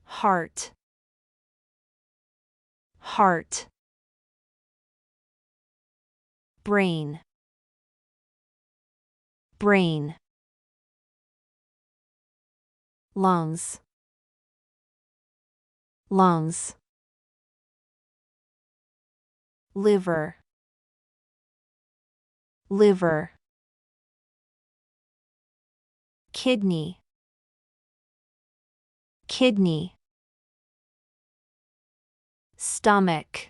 heart, heart. Brain, brain. Lungs, lungs. Liver, liver. Kidney, kidney. Stomach,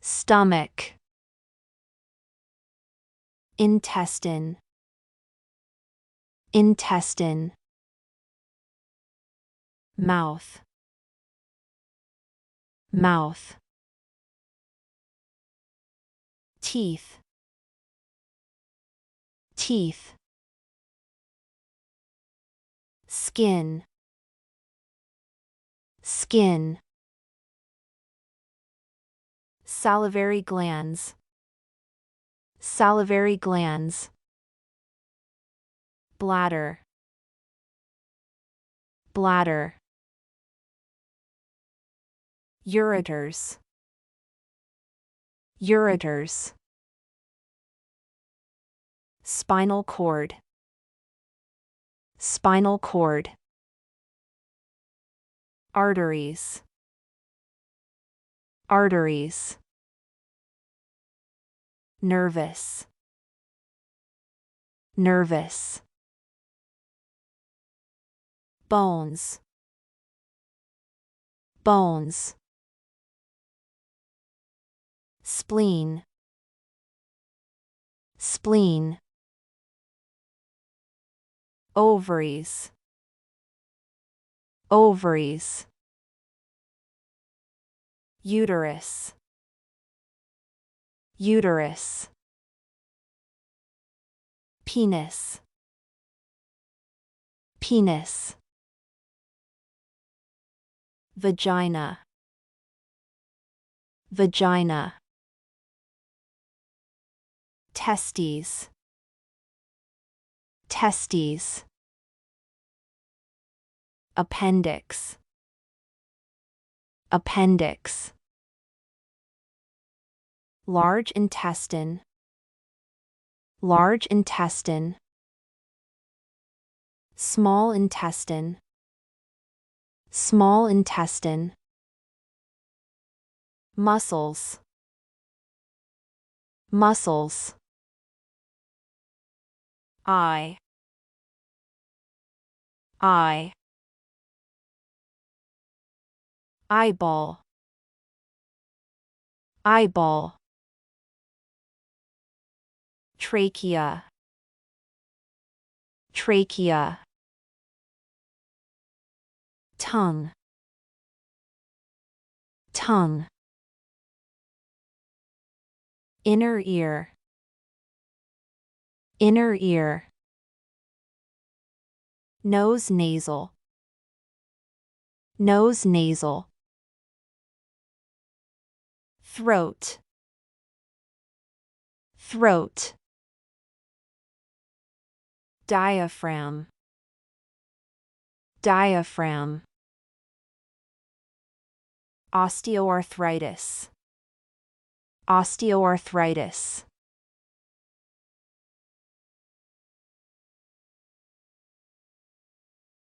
stomach. Intestine, intestine. Mouth, mouth. Teeth, teeth. Skin, skin. Salivary glands, salivary glands. Bladder, bladder. Ureters, ureters. Spinal cord, spinal cord. Arteries, arteries. Nervous, nervous. Bones, bones. Spleen, spleen. Ovaries, ovaries. Uterus, uterus. Penis, penis. Vagina, vagina. Testes, testes. Appendix, appendix. Large intestine, large intestine. Small intestine, small intestine. Muscles, muscles. Eye, eye. Eyeball, eyeball. Trachea, trachea. Tongue, tongue. Inner ear, inner ear. Nose nasal, nose nasal. Throat, throat. Diaphragm, diaphragm. Osteoarthritis, osteoarthritis.